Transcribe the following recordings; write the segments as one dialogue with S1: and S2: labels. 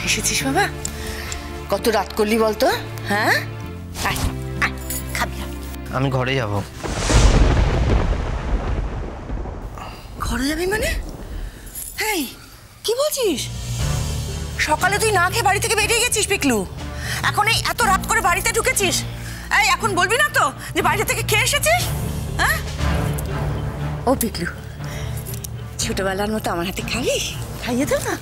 S1: এসেছিস বাবা? কত রাত করলি বলতো? হ্যাঁ, খাবি?
S2: আমি ঘরে যাব।
S1: ঘরে যাবি মানে? হ্যাঁ, কি বলছিস? সকালে তুই না খেয়ে বাড়ি থেকে বেরিয়ে গেছিস পিকলু, এখন এই এত রাত করে বাড়িতে ঢুকেছিস? এই এখন বলবি না তো যে বাইরে থেকে খেয়ে এসেছিস? হ্যাঁ ও পিকলু, ছোটবেলার মতো আমার হাতে খাবি? খাইয়ে দেব না?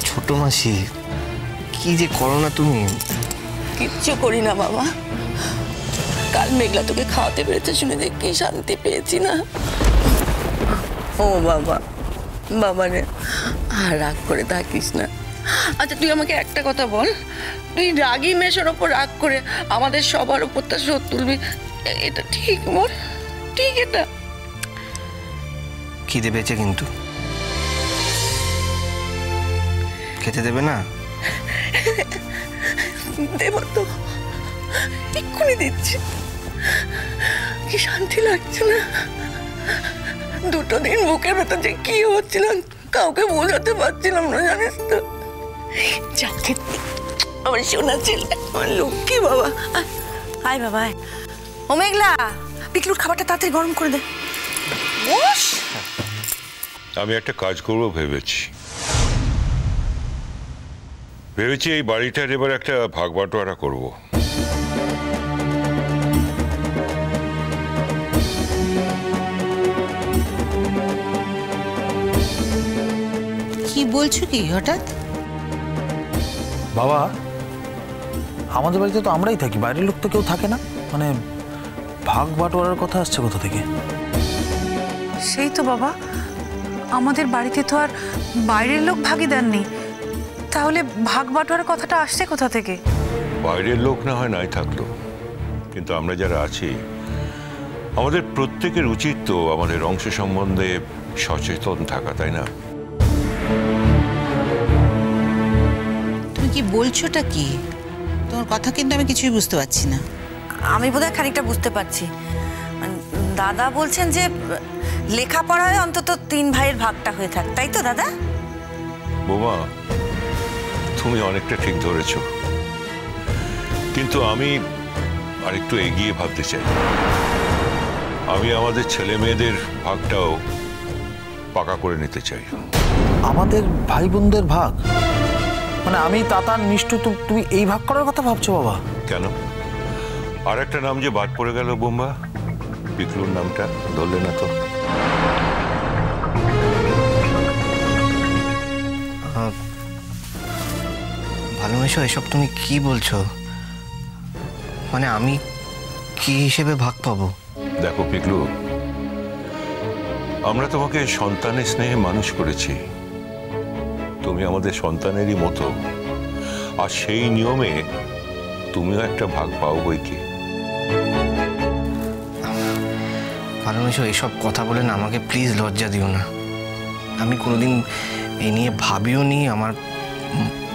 S2: ছোট মাসি, কি যে করো না তুমি।
S1: কিচ্ছু করি না বাবা, কাল মেঘলা তোকে খাওয়াতে পেরেছে শুনে যে কি শান্তি পেয়েছি না। ও বাবা, বাবা রে, আর রাগ করে থাকিস না। আচ্ছা তুই আমাকে একটা কথা বল, তুই রাগী মেশোর ওপর রাগ করে আমাদের সবার ওপর তা শোধ তুলবি, এটা ঠিক বল? ঠিক এটা?
S2: খিদে পেয়েছে কিন্তু, খেতে দেবে না?
S1: দেব তো, এক্ষুনি দিচ্ছি। কি শান্তি লাগছে না, দুটো দিন বুকের ভেতর যে কি হচ্ছিল কাউকে বোঝাতে পারছিলাম না, জানিস তো। আমার সোনা ছেলে, আমার লক্ষ্মী বাবা। আয় বাবা আয়। ও মেঘলা, পিকলুর খাবারটা তাড়াতাড়ি গরম করে দে। বস।
S3: আমি একটা কাজ করবো ভেবেছি। এই বাড়িটার এবার একটা ভাগ বাটোয়ারা করবো।
S4: কি বলছো কি হঠাৎ?
S5: বাবা, আমাদের বাড়িতে তো আমরাই থাকি, বাইরের লোক তো কেউ থাকে না, মানে ভাগ বাটোয়ারার কথা আসছে কোথা থেকে?
S6: সেই তো বাবা, আমাদের বাড়িতে তো আর বাইরের লোক ভাগিদার নেই, তাহলে ভাগ বাটোয়ারার কথাটা আসছে কোথা থেকে?
S3: বাইরের লোক না হয় নাই থাকলো, কিন্তু আমরা যারা আছি আমাদের প্রত্যেকের উচিত তো আমাদের অংশ সম্বন্ধে সচেতন থাকা, তাই না?
S4: তুমি কি বলছোটা কি? তোমার কথা কিন্তু আমি কিছুই বুঝতে পারছি না।
S1: আমি বোধহয় খানিকটা বুঝতে পারছি। দাদা বলছেন যে লেখাপড়ায় অন্তত 3 ভাইয়ের ভাগটা হয়ে থাক, তাই তো দাদা?
S3: বোমা, তুমি অনেকটা ঠিক ধরেছ, কিন্তু আমি আরেকটু এগিয়ে ভাবতে চাই। আমি আমাদের ছেলে মেয়েদের ভাগটাও পাকা করে নিতে চাই।
S5: আমাদের ভাই বোনদের ভাগ মানে আমি, তাতান, মিষ্টু, তুমি এই ভাগ করার কথা ভাবছো বাবা?
S3: কেন? আর একটা নাম যে বাদ পড়ে গেল বোম্বা, পিকলুর নামটা ধরলে না তো?
S2: ভালোবাসো, এসব তুমি কি বলছো? মানে আমি কি হিসেবে ভাগ পাবো?
S3: দেখো পিকলু, আমরা তোমাকে সন্তানের স্নেহে মানুষ করেছি, তুমি আমাদের সন্তানেরই মতো, আর সেই নিয়মে তুমিও একটা ভাগ পাও বই কি।
S2: ভালোবাসো, এসব কথা বলে না আমাকে প্লিজ লজ্জা দিও না। আমি কোনোদিন এই নিয়ে ভাবিও নি, আমার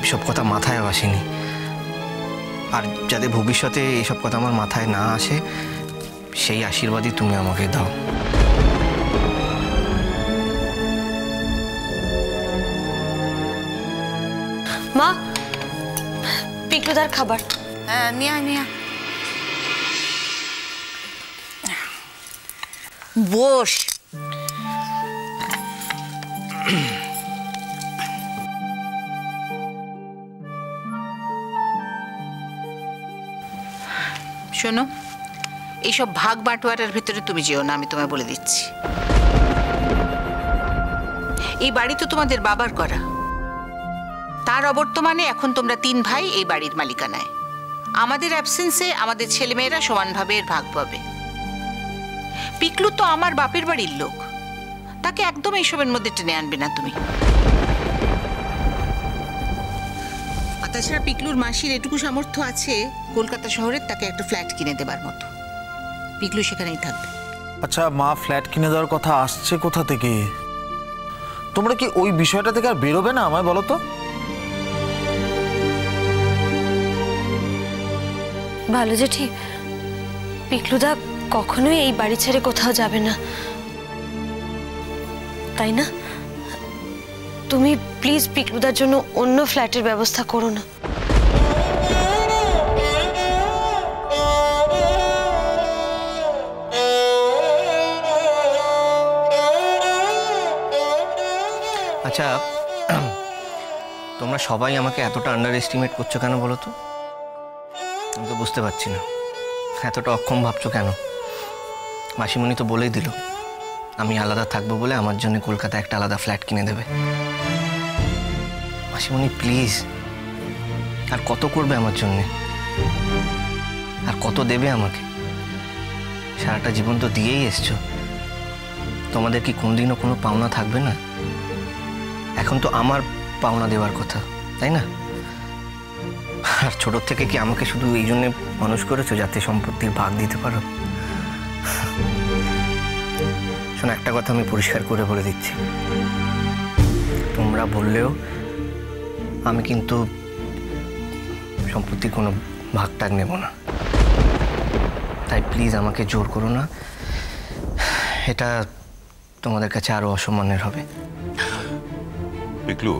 S2: সব কথা মাথায় আসেনি। আর যাতে ভবিষ্যতে এইসব কথা আমার মাথায় না আসে সেই আশীর্বাদই তুমি আমাকে দাও।
S7: মা, পিকলুদার খাবার।
S1: হ্যাঁ নিয়া নিয়া, বস।
S4: শোনো, এইসব ভাগ বাটোয়ারার ভিতরে তুমি যেও না, আমি তোমায় বলে দিচ্ছি। এই বাড়ি তো তোমাদের বাবার করা, তার অবর্তমানে এখন তোমরা 3 ভাই এই বাড়ির মালিকানায়। আমাদের অ্যাবসেন্সে আমাদের ছেলেমেয়েরা সমানভাবে এর ভাগ পাবে। পিকলু তো আমার বাপের বাড়ির লোক, তাকে একদম এইসবের মধ্যে টেনে আনবে না তুমি। তাছাড়া পিকলুর মাসির এটুকু সামর্থ্য আছে কলকাতা শহরের তাকে একটা ফ্ল্যাট কিনে দেবার মতো, পিকলু সেখানেই থাকবে।
S5: আচ্ছা মা, ফ্ল্যাট কিনে দেওয়ার কথা আসছে কোথা থেকে? তোমরা কি ওই বিষয়টা থেকে আর বেরোবে না, আমায় বলো তো?
S7: ভালো জেঠি, পিকলুদা কখনোই এই বাড়ি ছেড়ে কোথাও যাবে না, তাই না? তুমি প্লিজ পিকলুদার জন্য অন্য ফ্ল্যাটের ব্যবস্থা করো না।
S2: আচ্ছা, তোমরা সবাই আমাকে এতটা আন্ডার এস্টিমেট করছো কেন বলো তো? আমি তো বুঝতে পারছি না। এতটা অক্ষম ভাবছো কেন? মাসিমণি তো বলেই দিল আমি আলাদা থাকবো বলে আমার জন্য কলকাতায় একটা আলাদা ফ্ল্যাট কিনে দেবে। মাসিমণি প্লিজ, আর কত করবে আমার জন্যে? আর কত দেবে আমাকে? সারাটা জীবন তো দিয়েই এসছো। তোমাদের কি কোনদিনও কোনো পাওনা থাকবে না? এখন তো আমার পাওনা দেওয়ার কথা, তাই না? আর ছোট থেকে কি আমাকে শুধু এই জন্যে মানুষ করেছো যাতে সম্পত্তির ভাগ দিতে পারো? শোনো, একটা কথা আমি পরিষ্কার করে বলে দিচ্ছি, তোমরা বললেও আমি কিন্তু সম্পত্তির কোনো ভাগ টাগ নেব না। তাই প্লিজ আমাকে জোর করো না, এটা তোমাদের কাছে আরো অসম্মানের হবে।
S3: পিকলু,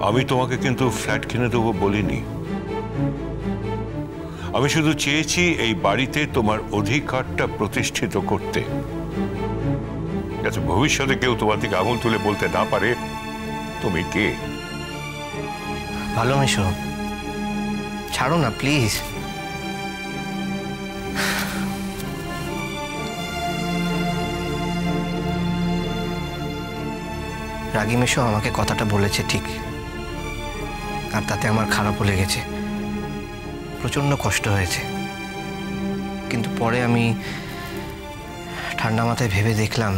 S3: আমি তোমাকে কিন্তু ফ্ল্যাট কিনে দেবো বলিনি। আমি শুধু চেয়েছি এই বাড়িতে তোমার অধিকারটা প্রতিষ্ঠিত করতে, যাতে ভবিষ্যতে কেউ তোমার দিকে আঙুল তুলে বলতে না পারে তুমি কে।
S2: ভালো মেশো, ছাড়ো না প্লিজ। রাগী মেশো আমাকে কথাটা বলেছে ঠিক, আর তাতে আমার খারাপও লেগেছে, প্রচন্ড কষ্ট হয়েছে। কিন্তু পরে আমি ঠান্ডা মাথায় ভেবে দেখলাম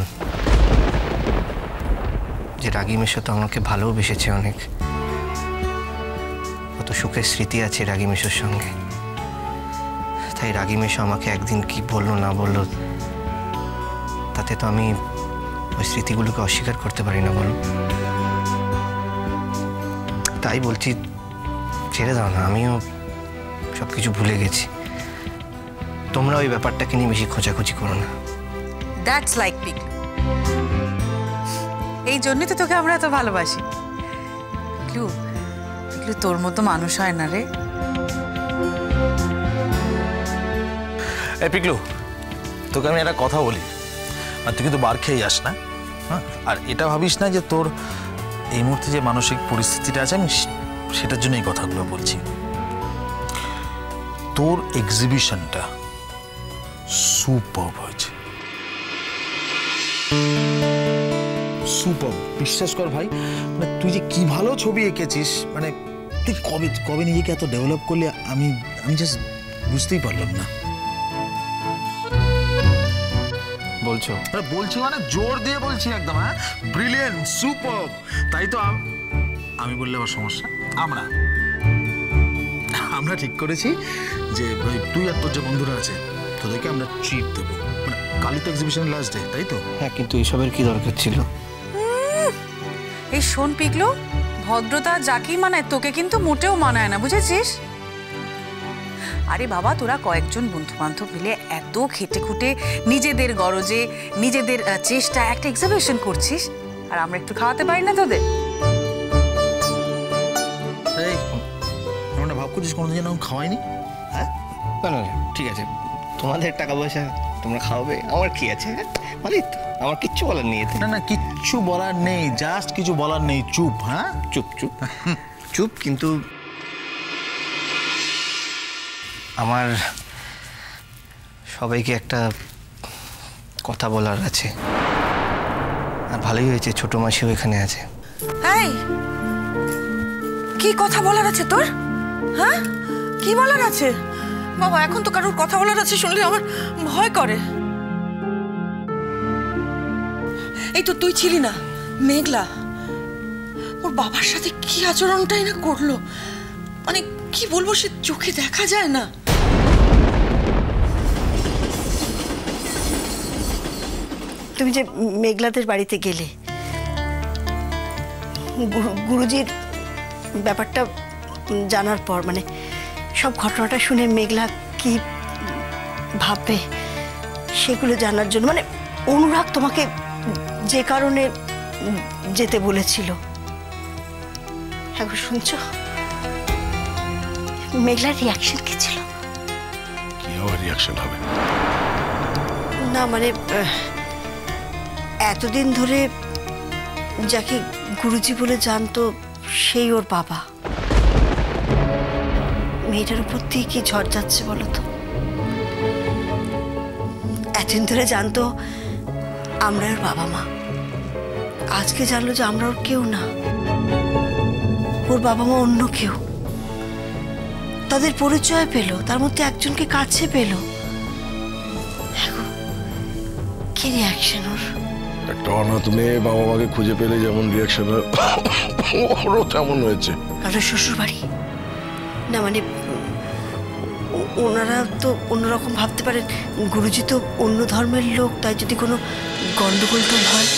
S2: যে রাগী মেশো তো আমাকে ভালোবেসেছে অনেক, কত সুখের স্মৃতি আছে রাগী মেশোর সঙ্গে। তাই রাগী মেশো আমাকে একদিন কি বললো না বললো, তাতে তো আমি ওই স্মৃতিগুলোকে অস্বীকার করতে পারি না বলো। তাই বলছি, ছেড়ে দাও না, আমিও সবকিছু ভুলে গেছি। তোমরা ওই ব্যাপারটাকে নিয়ে বেশি খোঁচাখুচি করো না।
S6: That's like pick. এই জন্যই তো তোকে আমরা এত ভালোবাসি। পিকলু, পিকলু তোর মতো মানুষ হয় না রে।
S5: এই পিকলু, তোকে আমি একটা কথা বলি, আর তুই কিন্তু বার খেয়ে যাস না, হ্যাঁ? আর এটা ভাবিস না যে তোর এই মুহূর্তে যে মানসিক পরিস্থিতিটা আছে আমি সেটার জন্য এই কথাগুলো বলছি। তোর এক্সিবিশনটা সুপারব হয়েছে, সুপারব। বিশ্বাস কর ভাই, মানে তুই যে কি ভালো ছবি এঁকেছিস, মানে তুই কবে কবে নিজেকে এত ডেভেলপ করলি আমি জাস্ট বুঝতেই পারলাম না।
S2: বলছো?
S5: বলছি মানে জোর দিয়ে বলছি একদম। হ্যাঁ, ব্রিলিয়েন্ট, সুপারব। তাই তো আমি বললে আবার সমস্যা। আমরা ঠিক করেছি যে তুই আর তোর যে বন্ধুরা আছে তোদেরকে আমরা ট্রিট দেবো, মানে কালই তো এক্সিবিশনের লাস্ট ডে, তাই তো?
S2: হ্যাঁ, কিন্তু এসবের কি দরকার ছিল?
S6: এই শোন পিকলু, ভদ্রতা যাকেই মানায় তোকে কিন্তু মোটেও মানায় না, বুঝেছিস? আরে বাবা, তোরা কয়েকজন বন্ধু বান্ধব মিলে এত খেটে খুটে নিজেদের গরজে নিজেদের চেষ্টা একটা এক্সিবিশন করছিস, আর আমরা একটু খাওয়াতে পারি না তোদের?
S5: আমরা ভাব করছিস কোনোদিন যেন খাওয়াইনি?
S2: হ্যাঁ, না না, ঠিক আছে, তোমাদের টাকা পয়সা তোমরা খাওয়াবে, আমার কি আছে? ভালোই তো, আমার কিচ্ছু বলার নেই।
S5: না না, কিচ্ছু বলার নেই, জাস্ট কিছু বলার নেই, চুপ। হ্যাঁ,
S2: চুপ চুপ চুপ। কিন্তু আমার সবাইকে একটা কথা বলার আছে, আর ভালোই হয়েছে ছোট মাসিও এখানে আছে।
S1: এই, কি কথা বলার আছে তোর? হ্যাঁ, কি বলার আছে? বাবা, এখন তো কারোর কথা বলার আছে শুনলে আমার ভয় করে। এই তো তুই ছিলি না, মেঘলা, ওর বাবার সাথে কি আচরণটাই না করলো, মানে কি বলবো, সে চোখে দেখা যায় না।
S8: তুমি যে মেঘলাদের বাড়িতে গেলে, গুরুজির ব্যাপারটা জানার পর, মানে সব ঘটনাটা শুনে মেঘলা কি ভাববে সেগুলো জানার জন্য, মানে অনুরাগ তোমাকে যে কারণে যেতে বলেছিল। এখন শুনছো মেঘলার রিয়াকশন কি ছিল?
S9: কি আবার রিয়াকশন হবে?
S8: না মানে এতদিন ধরে যাকে গুরুজি বলে জানতো সেই ওর বাবা। মেয়েটার উপর দিয়ে কি ঝড় যাচ্ছে বলো তো? এতদিন ধরে জানতো আমরা ওর বাবা মা, আজকে জানলো যে আমরা ওর কেউ না, ওর বাবা মা অন্য কেউ। তাদের পরিচয় পেল, তার মধ্যে একজনকে কাছে পেল। কি রিয়াকশন ওর?
S9: একটা অনাথ মেয়ে বাবা মাকে খুঁজে পেলে যেমন রিয়াকশন ওরও তেমন হয়েছে।
S8: আর শ্বশুর বাড়ি না মানে ওনারা তো অন্যরকম ভাবতে পারেন, গুরুজি তো অন্য ধর্মের লোক, তাই যদি কোনো গন্ডগোল তো হয়।